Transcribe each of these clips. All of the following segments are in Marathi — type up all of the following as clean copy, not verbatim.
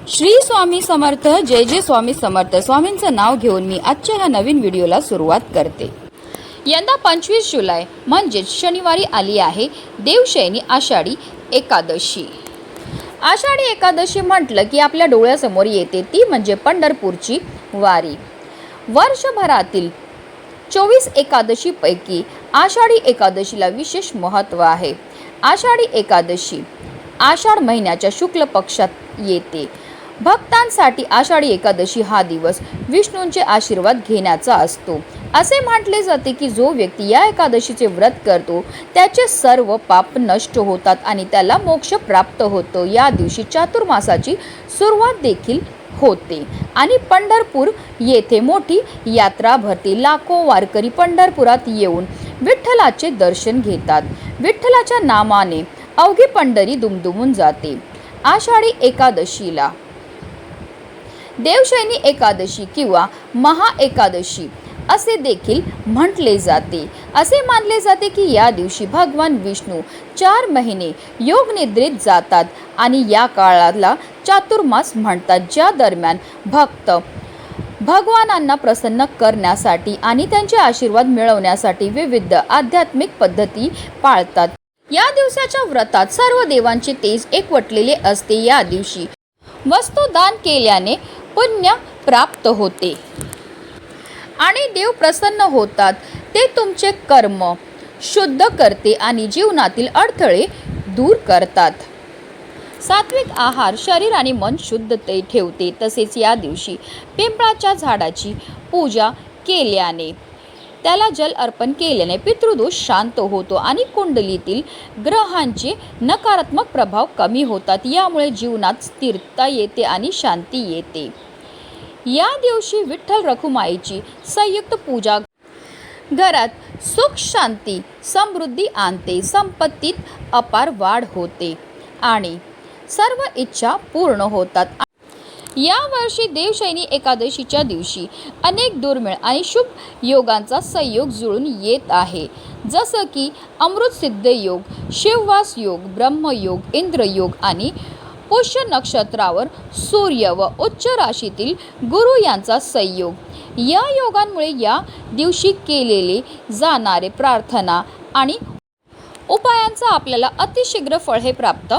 श्री स्वामी समर्थ. जय जय स्वामी समर्थ. स्वामींचं नाव घेऊन मी आजच्या ह्या नवीन व्हिडिओला सुरुवात करते. यंदा 25 जुलै म्हणजेच शनिवारी आली आहे देवशयनी आषाढी एकादशी. आषाढी एकादशी म्हटलं की आपल्या डोळ्यासमोर येते ती म्हणजे पंढरपूरची वारी. वर्षभरातील 24 एकादशीपैकी आषाढी एकादशीला विशेष महत्त्व आहे. आषाढी एकादशी आषाढ महिन्याच्या शुक्ल पक्षात येते. भक्तांसाठी आषाढी एकादशी हा दिवस विष्णूंचे आशीर्वाद घेण्याचा असतो. असे म्हटले जाते की जो व्यक्ती या एकादशीचे व्रत करतो त्याचे सर्व पाप नष्ट होतात आणि त्याला मोक्ष प्राप्त होतो. या दिवशी चातुर्मासाची सुरुवात देखील होते आणि पंढरपूर येथे मोठी यात्रा भरते. लाखो वारकरी पंढरपुरात येऊन विठ्ठलाचे दर्शन घेतात. विठ्ठलाच्या नामाने अवघी पंढरी दुमदुमून जाते. आषाढी एकादशीला देवशयनी एकादशी किंवा महा एकादशी असे देखील म्हटले जाते. असे मानले जाते की या दिवशी भगवान विष्णू 4 महिने योग निद्रेत जातात आणि या काळाला चातुर्मास म्हणतात, ज्या दरम्यान भक्त भगवानांना प्रसन्न करण्यासाठी आणि त्यांचे आशीर्वाद मिळवण्यासाठी विविध आध्यात्मिक पद्धती पाळतात. या दिवसाच्या व्रतात सर्व देवांचे तेज एकवटलेले असते. या दिवशी वस्तू दान केल्याने पुण्य प्राप्त होते आणि देव प्रसन्न होतात. ते तुमचे कर्म शुद्ध करते आणि जीवनातील अडथळे दूर करतात. सात्विक आहार शरीर आणि मन शुद्ध ठेवते. तसेच या दिवशी पिंपळाच्या झाडाची पूजा केल्याने, त्याला जल अर्पण केल्याने पितृदोष शांत होतो आणि कुंडलीतील ग्रहांचे नकारात्मक प्रभाव कमी होतात. यामुळे जीवनात स्थिरता येते आणि शांती येते. या दिवशी विठ्ठल रखुमाईची संयुक्त पूजा घरात सुख शांती समृद्धी आणते. संपत्तीत अपार वाढ होते आणि सर्व इच्छा पूर्ण होतात. या वर्षी देवशयनी एकादशीच्या दिवशी अनेक दुर्मिळ आणि शुभ योगांचा संयोग जुळून येत आहे. जसं की अमृतसिद्ध योग, शिववास योग, ब्रह्मयोग, इंद्रयोग आणि पुष्य नक्षत्रावर सूर्य व उच्च राशीतील गुरु यांचा संयोग. या योगांमुळे या दिवशी केलेले जाणारे प्रार्थना आणि उपायांचा आपल्याला अतिशीघ्र फळ हे प्राप्त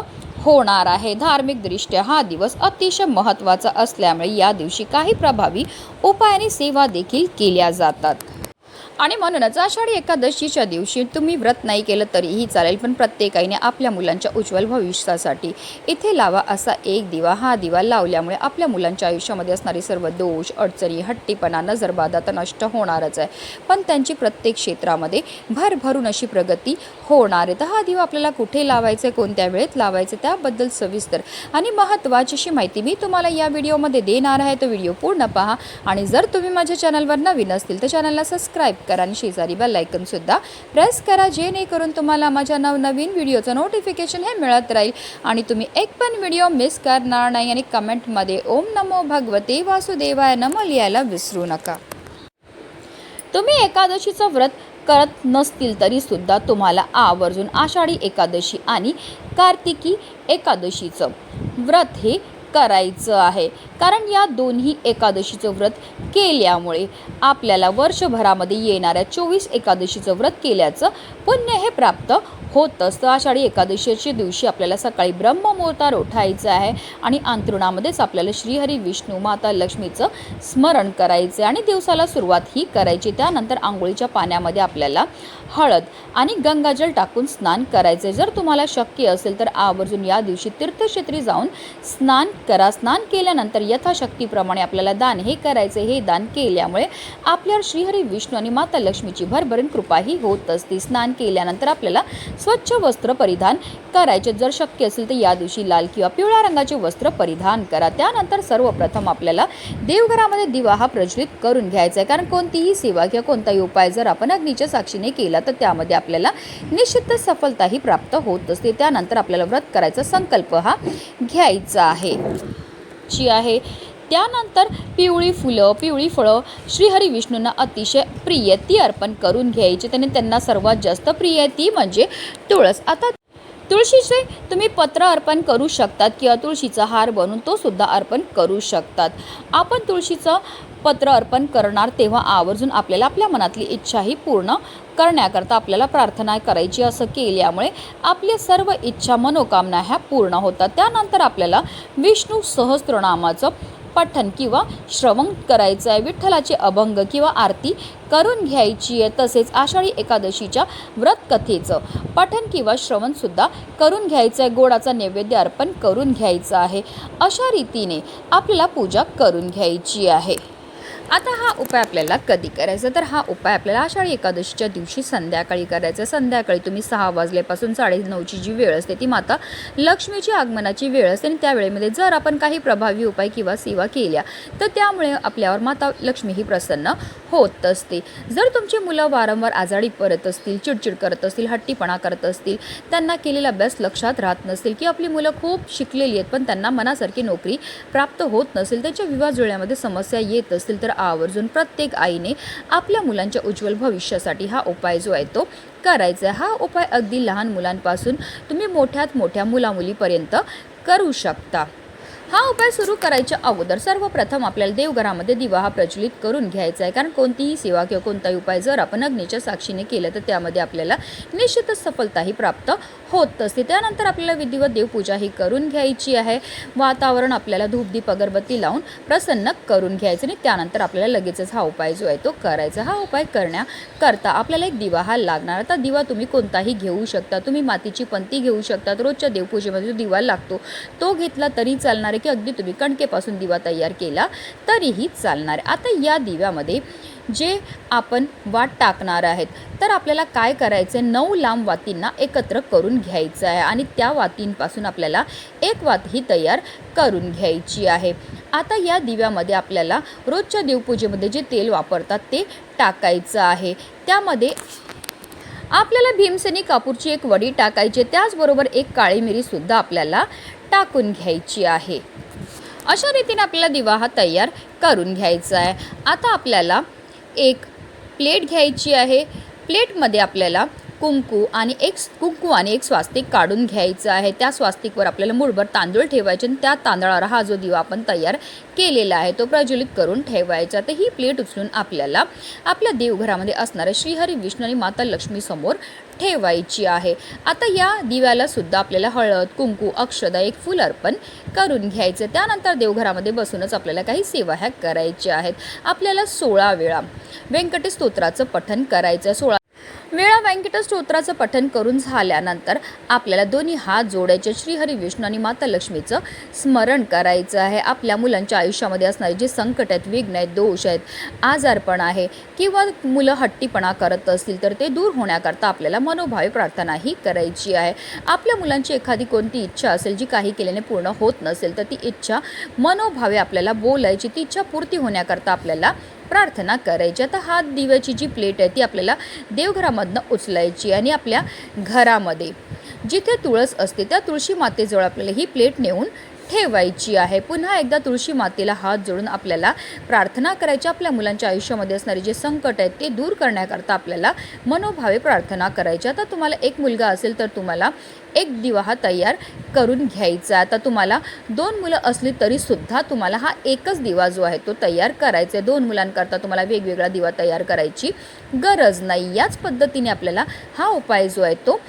होणार आहे. धार्मिक दृष्ट्या हा दिवस अतिशय महत्त्वाचा असल्यामुळे या दिवशी काही प्रभावी उपाय आणि सेवा देखील केल्या जातात. आणि म्हणूनच आषाढी एकादशीच्या दिवशी तुम्ही व्रत नाही केलं तरीही चालेल, पण प्रत्येकाने आपल्या मुलांच्या उज्ज्वल भविष्यासाठी इथे लावा असा एक दिवा. हा दिवा लावल्यामुळे आपल्या मुलांच्या आयुष्यामध्ये असणारे सर्व दोष, अडचणी, हट्टीपणा, नजरबाधा तर नष्ट होणारच आहे, पण त्यांची प्रत्येक क्षेत्रामध्ये भरभरून अशी प्रगती होणार आहे. तर हा दिवा आपल्याला कुठे लावायचं, कोणत्या वेळेत लावायचं, त्याबद्दल सविस्तर आणि महत्त्वाची अशी माहिती मी तुम्हाला या व्हिडिओमध्ये देणार आहे. तो व्हिडिओ पूर्ण पहा आणि जर तुम्ही माझ्या चॅनलवर नवीन असतील तर चॅनलला सबस्क्राईब करा आणि शेजारी बेल आयकॉन सुद्धा प्रेस करा, जेणेकरून तुम्हाला माझ्या नवनवीन व्हिडिओचं नोटिफिकेशन हे मिळत राहील आणि तुम्ही एक पण व्हिडिओ मिस करणार नाही. आणि कमेंटमध्ये ओम नमो भगवते वासुदेवाय नमः लिहायला विसरू नका. तुम्ही एकादशीचं व्रत करत नसतील तरी सुद्धा तुम्हाला आवर्जून आषाढी एकादशी आणि कार्तिकी एकादशीचं व्रत हे करायचं आहे. कारण या दोन्ही एकादशीचं व्रत केल्यामुळे आपल्याला वर्षभरामध्ये येणाऱ्या 24 एकादशीचं व्रत केल्याचं पुण्य हे प्राप्त होत असतं. आषाढी एकादशीच्या दिवशी आपल्याला सकाळी ब्रह्ममुहूर्तावर उठायचं आहे आणि अंथरुणामध्येच आपल्याला श्रीहरी विष्णू माता लक्ष्मीचं स्मरण करायचं आणि दिवसाला सुरुवात ही करायची. त्यानंतर आंघोळीच्या पाण्यामध्ये आपल्याला हळद आणि गंगाजल टाकून स्नान करायचे. जर तुम्हाला शक्य असेल तर आवर्जून या दिवशी तीर्थक्षेत्री जाऊन स्नान करा. स्नान केल्यानंतर यथाशक्तीप्रमाणे आपल्याला दान हे करायचे. हे दान केल्यामुळे आपल्यावर श्रीहरी विष्णू आणि माता लक्ष्मीची भरभरून कृपाही होत असते. स्नान केल्यानंतर आपल्याला स्वच्छ वस्त्र परिधान करायचे. जर शक्य असेल तर या दिवशी लाल किंवा पिवळ्या रंगाचे वस्त्र परिधान करा. त्यानंतर सर्वप्रथम आपल्याला देवघरामध्ये दिवा हा प्रज्वलित करून घ्यायचा आहे. कारण कोणतीही सेवा किंवा कोणताही उपाय जर आपण अग्नीच्या साक्षीने केला तर त्यामध्ये आपल्याला निश्चितच सफलताही प्राप्त होत असते. त्यानंतर आपल्याला व्रत करायचा संकल्प हा घ्यायचा आहे. त्यानंतर पिवळी फुलं, पिवळी फळं श्रीहरी विष्णूंना अतिशय प्रिय ती अर्पण करून घ्यायची. त्यांना सर्वात जास्त प्रिय ती म्हणजे तुळस. आता तुळशीचे तुम्ही पत्र अर्पण करू शकतात किंवा तुळशीचा हार बनवून तो सुद्धा अर्पण करू शकतात. आपण तुळशीचं पत्र अर्पण करणार तेव्हा आवर्जून आपल्याला आपल्या मनातली इच्छाही पूर्ण करण्याकरता आपल्याला प्रार्थना करायची. असं केल्यामुळे आपल्या सर्व इच्छा मनोकामना ह्या पूर्ण होतात. त्यानंतर आपल्याला विष्णू सहस्त्रनामाचं पठण किंवा श्रवण करायचं आहे. विठ्ठलाचे अभंग किंवा आरती करून घ्यायची आहे. तसेच आषाढी एकादशीच्या व्रतकथेचं पठण किंवा श्रवणसुद्धा करून घ्यायचं आहे. गोडाचा नैवेद्य अर्पण करून घ्यायचं आहे. अशा रीतीने आपल्याला पूजा करून घ्यायची आहे. आता हा उपाय आपल्याला कधी करायचा, तर हा उपाय आपल्याला आषाढी एकादशीच्या दिवशी संध्याकाळी करायचा. संध्याकाळी तुम्ही 6 वाजल्यापासून 9:30ची जी वेळ असते ती माता लक्ष्मीची आगमनाची वेळ असते आणि त्या वेळेमध्ये जर आपण काही प्रभावी उपाय किंवा सेवा केल्या तर त्यामुळे आपल्यावर माता लक्ष्मी ही प्रसन्न होत असते. जर तुमची मुलं वारंवार आजारी पडत असतील, चिडचिड करत असतील, हट्टीपणा करत असतील, त्यांना केलेला अभ्यास लक्षात राहत नसेल की आपली मुलं खूप शिकलेली आहेत पण त्यांना मनासारखी नोकरी प्राप्त होत नसेल, त्यांच्या विवाह जुळण्यामध्ये समस्या येत असतील, तर आवर्जून प्रत्येक आईने आपल्या मुलांच्या उज्ज्वल भविष्यासाठी हा उपाय जो आहे तो करायचा. हा उपाय अगदी लहान मुलांपासून तुम्ही मोठ्यात मोठ्या मुलामुलीपर्यंत करू शकता. हा उपाय सुरू करायच्या अगोदर सर्वप्रथम आपल्याला देवघरामध्ये दिवा हा प्रज्वलित करून घ्यायचा आहे. कारण कोणतीही सेवा किंवा कोणताही उपाय जर आपण अग्नीच्या साक्षीने केलं तर त्यामध्ये आपल्याला निश्चितच सफलताही प्राप्त होत असते. त्यानंतर आपल्याला विधिवत देवपूजा ही करून घ्यायची आहे. वातावरण आपल्याला धूपदीप अगरबत्ती लावून प्रसन्न करून घ्यायचं आणि त्यानंतर आपल्याला लगेचच हा उपाय जो आहे तो करायचा. हा उपाय करण्याकरता आपल्याला एक दिवा हा लागणार. आता दिवा तुम्ही कोणताही घेऊ शकता. तुम्ही मातीची पंती घेऊ शकता. रोजच्या देवपूजेमध्ये जो दिवा लागतो तो घेतला तरी चालणार की अगदी तुम्ही कणकेपासून दिवा तयार केला तरीही चालणार. आता या दिव्यामध्ये जे आपण वात टाकणार आहेत तर आपल्याला काय करायचं आहे, 9 लांब वातींना एकत्र करून घ्यायचं आहे आणि त्या वातींपासून आपल्याला एक वात ही तयार करून घ्यायची आहे. आता या दिव्यामध्ये आपल्याला रोजच्या देवपूजेमध्ये जे तेल वापरतात ते टाकायचं आहे. त्यामध्ये आपल्याला भीमसेनी कापूरची एक वडी टाकायची. त्याचबरोबर एक काळी मिरीसुद्धा आपल्याला टाकून घ्यायची आहे. अशा रीतीने आपल्याला दिवा हा तयार करून घ्यायचा आहे. आता आपल्याला एक प्लेट घ्यायची आहे. प्लेटमध्ये आपल्याला कुंकू आणि एक स्वास्तिक काढून घ्यायचं आहे. त्या स्वास्तिकवर आपल्याला मूठभर तांदूळ ठेवायचे आणि त्या तांदळावर हा जो दिवा आपण तयार केलेला आहे तो प्रज्वलित करून ठेवायचा. तर ही प्लेट उचलून आपल्याला आपल्या देवघरामध्ये असणाऱ्या श्रीहरी विष्णू आणि माता लक्ष्मी समोर ठेवायची आहे. आता या दिव्याला सुद्धा आपल्याला हळद, कुंकू, अक्षदा, एक फूल अर्पण करून घ्यायचं. त्यानंतर देवघरामध्ये बसूनच आपल्याला काही सेवा ह्या करायच्या आहेत. आपल्याला 16 वेळा व्यंकटेश स्तोत्राचं पठण करायचं. 16 वेळा व्यंकटेश स्तोत्राचं पठण करून झाल्यानंतर आपल्याला दोन्ही हात जोडायचे. श्रीहरी विष्णू आणि माता लक्ष्मीचं स्मरण करायचं आहे. आपल्या मुलांच्या आयुष्यामध्ये असणारे जे संकट आहेत, विघ्न आहेत, दोष आहेत, आजारपण आहे किंवा मुलं हट्टीपणा करत असतील तर ते दूर होण्याकरता आपल्याला मनोभावे प्रार्थना ही करायची आहे. आपल्या मुलांची एखादी कोणती इच्छा असेल जी काही केल्याने पूर्ण होत नसेल तर ती इच्छा मनोभावे आपल्याला बोलायची. ती इच्छा पूर्ती होण्याकरता आपल्याला प्रार्थना करायची. आता हा दिव्याची जी प्लेट आहे ती आपल्याला देवघरामधनं उचलायची आणि आपल्या घरामध्ये जिथे तुळस असते त्या तुळशी मातेजवळ आपल्याला ही प्लेट नेऊन ठेवायची आहे. पुन्हा एकदा तुळशी मातेला हात जोडून आपल्याला प्रार्थना करायची. आपल्या मुलांच्या आयुष्यामध्ये असणारे जे संकट आहेत ते दूर करण्याकरता आपल्याला मनोभावे प्रार्थना करायची. आता तुम्हाला एक मुलगा असेल तर तुम्हाला एक दिवा हा तयार करून घ्यायचा. आता तुम्हाला 2 मुलं असली तरीसुद्धा तुम्हाला हा एकच दिवा जो आहे तो तयार करायचा आहे. 2 मुलांकरता तुम्हाला वेगवेगळा दिवा तयार करायची गरज नाही. याच पद्धतीने आपल्याला हा उपाय जो आहे तो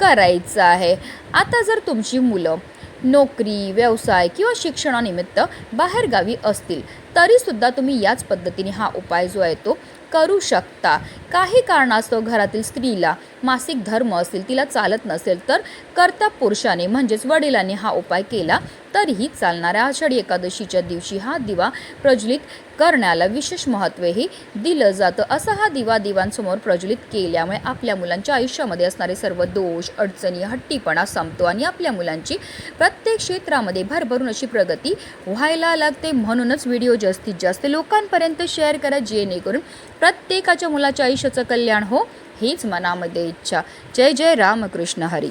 करायचा आहे. आता जर तुमची मुलं नोकरी, व्यवसाय किंवा शिक्षणानिमित्त बाहेरगावी असतील तरीसुद्धा तुम्ही याच पद्धतीने हा उपाय जो आहे तो करू शकता. काही कारणास्तव घरातील स्त्रीला मासिक धर्म असेल, तिला चालत नसेल तर कर्ता पुरुषाने म्हणजेच वडिलांनी हा उपाय केला तरीही चालणार आहे. आषाढी एकादशीच्या दिवशी हा दिवा प्रज्वलित करण्याला विशेष महत्त्वही दिलं जातं. असा हा दिवा दिवांसमोर प्रज्वलित केल्यामुळे आपल्या मुलांच्या आयुष्यामध्ये असणारे सर्व दोष, अडचणी, हट्टीपणा संपतो आणि आपल्या मुलांची प्रत्येक क्षेत्रामध्ये भरभरून अशी प्रगती व्हायला लागते. म्हणूनच व्हिडिओ जास्तीत जास्त लोकांपर्यंत शेअर करा जेणेकरून प्रत्येकाच्या मुलाच्या आयुष्याचं कल्याण हो, हीच मनामध्ये इच्छा. जय जय रामकृष्ण हरी.